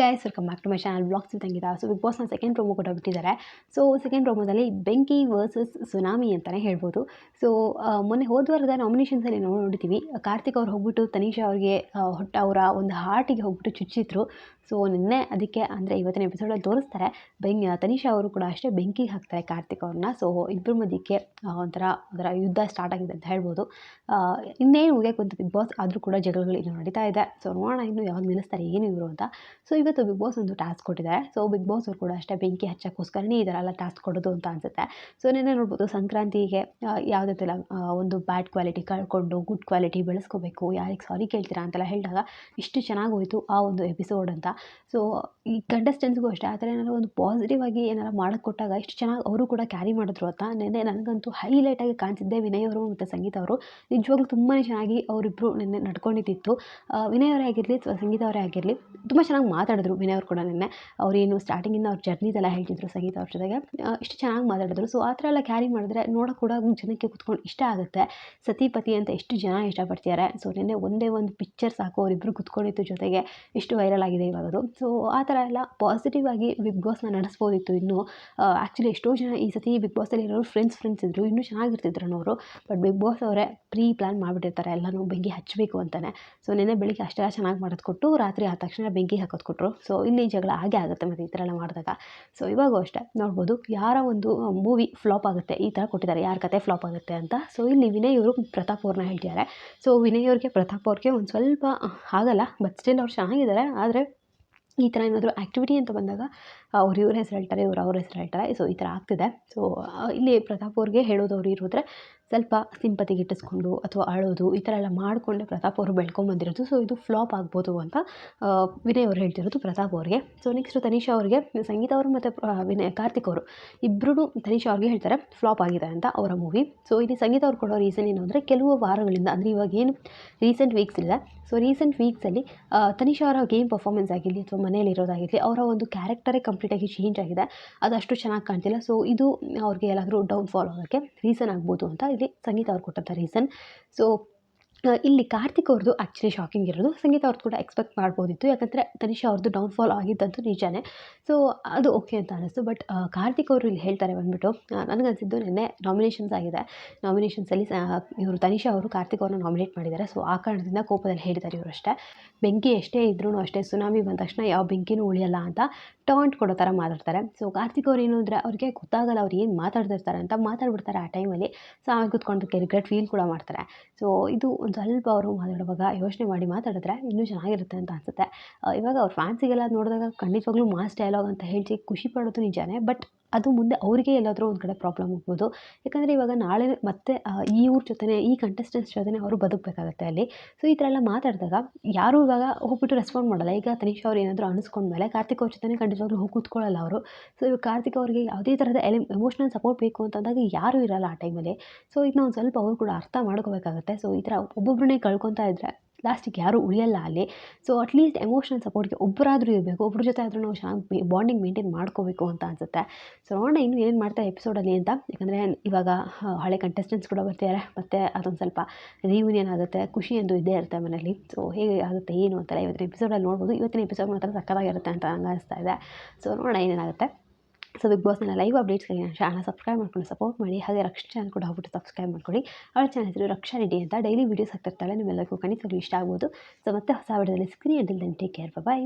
Guys welcome back to my channel blogs with Ankita. So big ಬಾಸ್ನ second promo ಕೂಡ ಬಿಟ್ಟಿದ್ದಾರೆ. So second ಪ್ರೊಮೋದಲ್ಲಿ ಬೆಂಕಿ versus tsunami ಅಂತಲೇ ಹೇಳ್ಬೋದು. ಸೊ ಮೊನ್ನೆ ಹೋದ ವಾರದ ನಾಮಿನೇಷನ್ಸಲ್ಲಿ ನೋಡಿದ್ದೀವಿ, ಕಾರ್ತಿಕ್ ಅವ್ರು ಹೋಗ್ಬಿಟ್ಟು ತನಿಷಾ ಅವ್ರಿಗೆ ಅವರ ಒಂದು ಹಾರ್ಟಿಗೆ ಹೋಗ್ಬಿಟ್ಟು ಚುಚ್ಚಿದ್ರು. ಸೊ ನಿನ್ನೆ ಅದಕ್ಕೆ ಅಂದರೆ ಇವತ್ತಿನ ಎಪಿಸೋಡಲ್ಲಿ ತೋರಿಸ್ತಾರೆ. ತನಿಷಾ ಅವರು ಕೂಡ ಅಷ್ಟೇ ಬೆಂಕಿಗೆ ಹಾಕ್ತಾರೆ ಕಾರ್ತಿಕ್ ಅವ್ರನ್ನ. ಸೊ ಇಬ್ಬರ ಮಧ್ಯಕ್ಕೆ ಒಂಥರ ಅದರ ಯುದ್ಧ ಸ್ಟಾರ್ಟ್ ಆಗಿದೆ ಅಂತ ಹೇಳ್ಬೋದು. ಇನ್ನೇನು ಮುಗಿಯೋಕೆ ಬಂತು ಬಿಗ್ ಬಾಸ್, ಆದರೂ ಕೂಡ ಜಗಳಗಳು ಇನ್ನೂ ನಡೀತಾ ಇದೆ. ಸೊ ನೋಡೋಣ ಇನ್ನು ಯಾವಾಗ ನಿಲ್ಲಿಸ್ತಾರೆ ಏನು ಇವರು ಅಂತ. ಸೊ ಇವತ್ತು ಬಿಗ್ ಬಾಸ್ ಒಂದು ಟಾಸ್ಕ್ ಕೊಟ್ಟಿದ್ದಾರೆ. ಸೊ ಬಿಗ್ ಬಾಸ್ ಅವರು ಕೂಡ ಅಷ್ಟೇ ಬೆಂಕಿ ಹಚ್ಚೋಕ್ಕೋಸ್ಕರನೇ ಈ ಥರ ಎಲ್ಲ ಟಾಸ್ಕ್ ಕೊಡೋದು ಅಂತ ಅನಿಸುತ್ತೆ. ಸೊ ನೆನ್ನೆ ನೋಡ್ಬೋದು ಸಂಕ್ರಾಂತಿಗೆ ಯಾವುದೇ ಥರ ಒಂದು ಬ್ಯಾಡ್ ಕ್ವಾಲಿಟಿ ಕಳ್ಕೊಂಡು ಗುಡ್ ಕ್ವಾಲಿಟಿ ಬೆಳೆಸ್ಕೋಬೇಕು, ಯಾರಿಗೆ ಸಾರಿ ಕೇಳ್ತೀರಾ ಅಂತೆಲ್ಲ ಹೇಳಿದಾಗ ಇಷ್ಟು ಚೆನ್ನಾಗಿ ಹೋಯಿತು ಆ ಒಂದು ಎಪಿಸೋಡ್ ಅಂತ. ಸೊ ಈ ಕಂಟೆಸ್ಟೆಂಟ್ಸ್ಗೂ ಅಷ್ಟೇ ಆ ಥರ ಏನಾದ್ರು ಒಂದು ಪಾಸಿಟಿವ್ ಆಗಿ ಏನಾರು ಮಾಡೋಕ್ಕೆ ಕೊಟ್ಟಾಗ ಇಷ್ಟು ಚೆನ್ನಾಗಿ ಅವರು ಕೂಡ ಕ್ಯಾರಿ ಮಾಡಿದ್ರು ಅಂತ. ನೆನ್ನೆ ನನಗಂತೂ ಹೈಲೈಟಾಗಿ ಕಾಣಿಸಿದ್ದೆ ವಿನಯ್ ಅವರು ಮತ್ತು ಸಂಗೀತ ಅವರು. ನಿಜವಾಗ್ಲೂ ತುಂಬಾ ಚೆನ್ನಾಗಿ ಅವರಿಬ್ಬರು ನೆನ್ನೆ ನಡ್ಕೊಂಡಿದ್ದಿತ್ತು. ವಿನಯ್ ಅವರೇ ಆಗಿರಲಿ ಅಥವಾ ಸಂಗೀತ ಅವರೇ ಆಗಿರಲಿ ತುಂಬ ಚೆನ್ನಾಗಿ ಮಾತಾಡಿದ್ರು. ವಿನಯ್ ಅವರು ಕೂಡ ನೆನ್ನೆ ಅವರೇನು ಸ್ಟಾರ್ಟಿಂಗಿಂದ ಅವ್ರ ಜರ್ನಿದೆಲ್ಲ ಹೇಳ್ತಿದ್ರು ಸಂಗೀತ ಅವ್ರ ಜೊತೆಗೆ, ಇಷ್ಟು ಚೆನ್ನಾಗಿ ಮಾತಾಡಿದ್ರು. ಸೊ ಆ ಥರ ಎಲ್ಲ ಕ್ಯಾರಿ ಮಾಡಿದ್ರೆ ನೋಡೋಕೆ ಕೂಡ ಜನಕ್ಕೆ ಕೂತ್ಕೊಂಡು ಇಷ್ಟ ಆಗುತ್ತೆ. ಸತಿಪತಿ ಅಂತ ಎಷ್ಟು ಜನ ಇಷ್ಟಪಡ್ತಿದ್ದಾರೆ. ಸೊ ನೆನ್ನೆ ಒಂದೇ ಒಂದು ಪಿಕ್ಚರ್ ಸಾಕು ಅವರಿಬ್ಬರು ಕೂತ್ಕೊಂಡಿದ್ದು ಜೊತೆಗೆ ಎಷ್ಟು ವೈರಲ್ ಆಗಿದೆ ಇವಾಗದು. ಸೊ ಆ ಥರ ಎಲ್ಲ ಪಾಸಿಟಿವ್ ಆಗಿ ಬಿಗ್ ಬಾಸ್ನ ನಡೆಸ್ಬೋದಿತ್ತು. ಇನ್ನೂ ಆ್ಯಕ್ಚುಲಿ ಎಷ್ಟೋ ಜನ ಈ ಸತಿ ಬಿಗ್ ಬಾಸಲ್ಲಿ ಇರೋರು ಫ್ರೆಂಡ್ಸ್ ಇದ್ದರು, ಇನ್ನೂ ಚೆನ್ನಾಗಿರ್ತಿದ್ರು ಅವರು. ಬಟ್ ಬಿಗ್ ಬಾಸ್ ಅವರೇ ಪ್ರೀ ಪ್ಲ್ಯಾನ್ ಮಾಡಿಬಿಟ್ಟಿರ್ತಾರೆ ಎಲ್ಲನೂ ಬೆಂಕಿ ಹಚ್ಚಬೇಕು ಅಂತಲೇ. ಸೊ ನೆನ್ನೆ ಬೆಳಿಗ್ಗೆ ಅಷ್ಟೆಲ್ಲ ಚೆನ್ನಾಗಿ ಮಾಡೋದು ಕೊಟ್ಟು ರಾತ್ರಿ ಆದ ತಕ್ಷಣ ಬೆಂಕಿ ಹಾಕೋದು ಕೊಟ್ಟರು. ಸೊ ಇಲ್ಲಿ ಜಗಳ ಹಾಗೆ ಆಗುತ್ತೆ ಮತ್ತು ಈ ಥರ ಎಲ್ಲ ಮಾಡಿದಾಗ. ಸೊ ಇವಾಗೂ ಅಷ್ಟೇ ನೋಡ್ಬೋದು ಯಾರ ಒಂದು ಮೂವಿ ಫ್ಲಾಪ್ ಆಗುತ್ತೆ ಈ ಥರ ಕೊಟ್ಟಿದ್ದಾರೆ, ಯಾರ ಕತೆ ಫ್ಲಾಪ್ ಆಗುತ್ತೆ ಅಂತ. ಸೊ ಇಲ್ಲಿ ವಿನಯ್ ಅವರು ಪ್ರತಾಪ್ ಅವ್ರನ್ನ ಹೇಳ್ತಿದ್ದಾರೆ. ಸೊ ವಿನಯ್ ಅವ್ರಿಗೆ ಪ್ರತಾಪ್ ಅವ್ರಿಗೆ ಒಂದು ಸ್ವಲ್ಪ ಆಗಲ್ಲ, ಬಟ್ ಸ್ಟಿಲ್ ಅವ್ರು ಚೆನ್ನಾಗಿದ್ದಾರೆ. ಆದರೆ ಈ ಥರ ಏನಾದರೂ ಆ್ಯಕ್ಟಿವಿಟಿ ಅಂತ ಬಂದಾಗ ಅವ್ರು ಇವ್ರ ಹೆಸರು ಹೇಳ್ತಾರೆ, ಇವ್ರು ಅವ್ರ ಹೆಸರು ಹೇಳ್ತಾರೆ. ಸೊ ಈ ಥರ ಆಗ್ತಿದೆ. ಸೊ ಇಲ್ಲಿ ಪ್ರತಾಪ್ ಅವ್ರಿಗೆ ಹೇಳೋದು ಅವ್ರು ಇರೋದ್ರೆ ಸ್ವಲ್ಪ ಸಿಂಪತಿಗೆ ಇಟ್ಟಿಸ್ಕೊಂಡು ಅಥವಾ ಅಳೋದು ಈ ಥರ ಎಲ್ಲ ಮಾಡಿಕೊಂಡೆ ಪ್ರತಾಪ್ ಅವರು ಬೆಳ್ಕೊಂಬಂದಿರೋದು. ಸೊ ಇದು ಫ್ಲಾಪ್ ಆಗ್ಬೋದು ಅಂತ ವಿನಯ್ ಅವ್ರು ಹೇಳ್ತಿರೋದು ಪ್ರತಾಪ್ ಅವ್ರಿಗೆ. ಸೊ ನೆಕ್ಸ್ಟು ತನಿಷಾ ಅವ್ರಿಗೆ ಸಂಗೀತ ಅವರು ಮತ್ತು ಕಾರ್ತಿಕ್ ಅವರು ಇಬ್ಬರೂ ತನಿಷಾ ಅವ್ರಿಗೆ ಹೇಳ್ತಾರೆ ಫ್ಲಾಪ್ ಆಗಿದೆ ಅಂತ ಅವರ ಮೂವಿ. ಸೊ ಇಲ್ಲಿ ಸಂಗೀತ ಅವ್ರು ಕೊಡೋ ರೀಸನ್ ಏನು ಅಂದರೆ ಕೆಲವು ವಾರಗಳಿಂದ ಅಂದರೆ ಇವಾಗ ಏನು ರೀಸೆಂಟ್ ವೀಕ್ಸ್ ಇದೆ. ಸೊ ರೀಸೆಂಟ್ ವೀಕ್ಸಲ್ಲಿ ತನಿಷಾ ಅವರ ಗೇಮ್ ಪರ್ಫಾರ್ಮೆನ್ಸ್ ಆಗಿರಲಿ ಅಥವಾ ಮನೆಯಲ್ಲಿರೋದಾಗಿರಲಿ ಅವರ ಒಂದು ಕ್ಯಾರೆಕ್ಟರೇ ಕಂಪ್ಲೀಟಾಗಿ ಚೇಂಜ್ ಆಗಿದೆ, ಅದಷ್ಟು ಚೆನ್ನಾಗಿ ಕಾಣ್ತಿಲ್ಲ. ಸೊ ಇದು ಅವ್ರಿಗೆ ಎಲ್ಲಾದರೂ ಡೌನ್ಫಾಲ್ ಆಗೋಕ್ಕೆ ರೀಸನ್ ಆಗ್ಬೋದು ಅಂತ ಇಲ್ಲಿ ಸಂಗೀತ ಅವ್ರು ಕೊಟ್ಟಂಥ ರೀಸನ್. ಸೊ ಇಲ್ಲಿ ಕಾರ್ತಿಕ್ ಅವ್ರದ್ದು ಆ್ಯಕ್ಚುಲಿ ಶಾಕಿಂಗ್ ಇರೋದು. ಸಂಗೀತ ಅವ್ರದ್ದು ಕೂಡ ಎಕ್ಸ್ಪೆಕ್ಟ್ ಮಾಡ್ಬೋದಿತ್ತು, ಯಾಕಂದರೆ ತನಿಷಾ ಅವ್ರದ್ದು ಡೌನ್ಫಾಲ್ ಆಗಿದ್ದಂತೂ ನಿಜನೇ. ಸೊ ಅದು ಓಕೆ ಅಂತ ಅನ್ನಿಸ್ತು. ಬಟ್ ಕಾರ್ತಿಕ್ ಅವರು ಇಲ್ಲಿ ಹೇಳ್ತಾರೆ ಬಂದುಬಿಟ್ಟು, ನನಗನ್ಸಿದ್ದು ನಿನ್ನೆ ನಾಮಿನೇಷನ್ಸ್ ಆಗಿದೆ, ನಾಮಿನೇಷನ್ಸಲ್ಲಿ ಇವರು ತನಿಷಾ ಅವರು ಕಾರ್ತಿಕ್ ಅವ್ರನ್ನ ನಾಮಿನೇಟ್ ಮಾಡಿದ್ದಾರೆ. ಸೊ ಆ ಕಾರಣದಿಂದ ಕೋಪದಲ್ಲಿ ಹೇಳಿದ್ದಾರೆ ಇವರು ಅಷ್ಟೇ. ಬೆಂಕಿ ಎಷ್ಟೇ ಇದ್ರೂ ಅಷ್ಟೇ ಸುನಾಮಿ ಬಂದ ತಕ್ಷಣ ಯಾವ ಬೆಂಕಿನೂ ಉಳಿಯಲ್ಲ ಅಂತ ಟಾಂಟ್ ಕೊಡೋ ಥರ ಮಾತಾಡ್ತಾರೆ. ಸೊ ಕಾರ್ತಿಕ್ ಅವ್ರು ಏನು ಅಂದರೆ ಅವ್ರಿಗೆ ಗೊತ್ತಾಗಲ್ಲ ಅವ್ರು ಏನು ಮಾತಾಡ್ತಿರ್ತಾರೆ ಅಂತ ಮಾತಾಡ್ಬಿಡ್ತಾರೆ ಆ ಟೈಮಲ್ಲಿ. ಸೊ ಆಮೇಲೆ ಕೂತ್ಕೊಂಡಕ್ಕೆ ರಿಗ್ರೆಟ್ ಫೀಲ್ ಕೂಡ ಮಾಡ್ತಾರೆ. ಸೊ ಇದು ಒಂದು ಸ್ವಲ್ಪ ಅವರು ಮಾತಾಡುವಾಗ ಯೋಚನೆ ಮಾಡಿ ಮಾತಾಡಿದ್ರೆ ಇನ್ನೂ ಚೆನ್ನಾಗಿರುತ್ತೆ ಅಂತ ಅನಿಸುತ್ತೆ. ಇವಾಗ ಅವ್ರ ಫ್ಯಾನ್ಸಿಗೆಲ್ಲ ನೋಡಿದಾಗ ಖಂಡಿತವಾಗ್ಲೂ ಮಾಸ್ ಡೈಲಾಗ್ ಅಂತ ಹೇಳಿ ಖುಷಿ ಪಡೋದು ನಿಜಾನೇ. ಬಟ್ ಅದು ಮುಂದೆ ಅವರಿಗೆ ಎಲ್ಲಾದರೂ ಒಂದು ಕಡೆ ಪ್ರಾಬ್ಲಮ್ ಆಗ್ಬೋದು. ಯಾಕಂದರೆ ಇವಾಗ ನಾಳೆ ಮತ್ತೆ ಇವ್ರ ಜೊತೆನೇ ಈ ಕಂಟೆಸ್ಟೆಂಟ್ಸ್ ಜೊತೆನೇ ಅವರು ಬದುಕಬೇಕಾಗತ್ತೆ ಅಲ್ಲಿ. ಸೊ ಈ ಥರ ಎಲ್ಲ ಮಾತಾಡಿದಾಗ ಯಾರೂ ಇವಾಗ ಹೋಗ್ಬಿಟ್ಟು ರೆಸ್ಪಾಂಡ್ ಮಾಡಲ್ಲ. ಈಗ ತನಿಷಾ ಅವ್ರು ಏನಾದರೂ ಅನಿಸ್ಕೊಂಡ್ಮೇಲೆ ಕಾರ್ತಿಕ್ ಅವ್ರ ಜೊತೆನೇ ಖಂಡಿತವಾಗ್ಲೂ ಹೋಗಿ ಕೂತ್ಕೊಳ್ಳಲ್ಲ ಅವರು. ಸೊ ಇವಾಗ ಕಾರ್ತಿಕ್ ಅವರಿಗೆ ಯಾವುದೇ ಥರದ ಎಮೋಷ್ನಲ್ ಸಪೋರ್ಟ್ ಬೇಕು ಅಂತಂದಾಗ ಯಾರೂ ಇರಲ್ಲ ಆ ಟೈಮಲ್ಲಿ. ಸೊ ಇದನ್ನ ಒಂದು ಸ್ವಲ್ಪ ಅವರು ಕೂಡ ಅರ್ಥ ಮಾಡ್ಕೋಬೇಕಾಗತ್ತೆ. ಸೊ ಈ ಥರ ಒಬ್ಬೊಬ್ಬರನ್ನೇ ಕಳ್ಕೊತಾ ಇದ್ದರೆ ಲಾಸ್ಟಿಗೆ ಯಾರೂ ಉಳಿಯಲ್ಲ ಅಲ್ಲಿ. ಸೊ ಅಟ್ಲೀಸ್ಟ್ ಎಮೋಷ್ನಲ್ ಸಪೋರ್ಟ್ಗೆ ಒಬ್ಬರಾದರೂ ಇರಬೇಕು, ಒಬ್ಬರ ಜೊತೆ ಆದರೂ ನಾವು ಚೆನ್ನಾಗಿ ಬಾಂಡಿಂಗ್ ಮೇಂಟೈನ್ ಮಾಡ್ಕೋಬೇಕು ಅಂತ ಅನಿಸುತ್ತೆ. ಸೊ ನೋಡೋಣ ಇನ್ನೂ ಏನೇನು ಮಾಡ್ತಾರೆ ಎಪಿಸೋಡಲ್ಲಿ ಅಂತ. ಯಾಕಂದರೆ ಇವಾಗ ಹಳೆ ಕಂಟೆಸ್ಟೆಂಟ್ಸ್ ಕೂಡ ಬರ್ತಿದ್ದಾರೆ, ಮತ್ತು ಅದೊಂದು ಸ್ವಲ್ಪ ರಿಯೂನಿಯನ್ ಆಗುತ್ತೆ, ಖುಷಿ ಎಂದು ಇದ್ದೇ ಇರುತ್ತೆ ಮನೇಲಿ. ಸೊ ಹೇಗೆ ಆಗುತ್ತೆ ಏನು ಅಂತೆಲ್ಲ ಇವತ್ತಿನ ಎಪಿಸೋಡಲ್ಲಿ ನೋಡ್ಬೋದು. ಇವತ್ತಿನ ಎಪಿಸೋಡ್ ಮಾತ್ರ ಸಕ್ಕತ್ತಾಗಿರುತ್ತೆ ಅಂತ ನಂಗೆ ಅನಿಸ್ತಾ ಇದೆ. ಸೊ ನೋಡೋಣ ಏನೇನಾಗುತ್ತೆ. ಸೊ ಬಿಗ್ ಬಾಸ್ನ ಲೈವ್ ಅಪ್ಡೇಟ್ಸ್ಗಾಗಿ ನನ್ನ ಚಾನಲ್ ಸಬ್ಸ್ಕ್ರೈಬ್ ಮಾಡ್ಕೊಂಡು ಸಪೋರ್ಟ್ ಮಾಡಿ. ಹಾಗೆ ರಕ್ಷಾ ಚಾನಲ್ ಕೂಡ ಹೋಗ್ಬಿಟ್ಟು ಸಬ್ಸ್ಕ್ರೈಬ್ ಮಾಡ್ಕೊಳ್ಳಿ. ಅವಳ ಚಾನಲ್ ಹೆಸರು ರಕ್ಷಾ ರೆಡ್ಡಿ ಅಂತ. ಡೈಲಿ ವೀಡಿಯೋಸ್ ಹಾಕ್ತಿರ್ತಾಳೆ, ನಿಮ್ಮೆಲ್ಲರಿಗೂ ಖಂಡಿತವಾಗ್ಲೂ ಇಷ್ಟ ಆಗ್ಬೋದು. ಸೊ ಮತ್ತೆ ಹೊಸ ವಿಡಿಯೋದಲ್ಲಿ ಸಿಗ್ತೀನಿ. ಅಂಟಿಲ್ ದೆನ್ ಟೇಕ್ ಕೇರ್, ಬಾಯ್.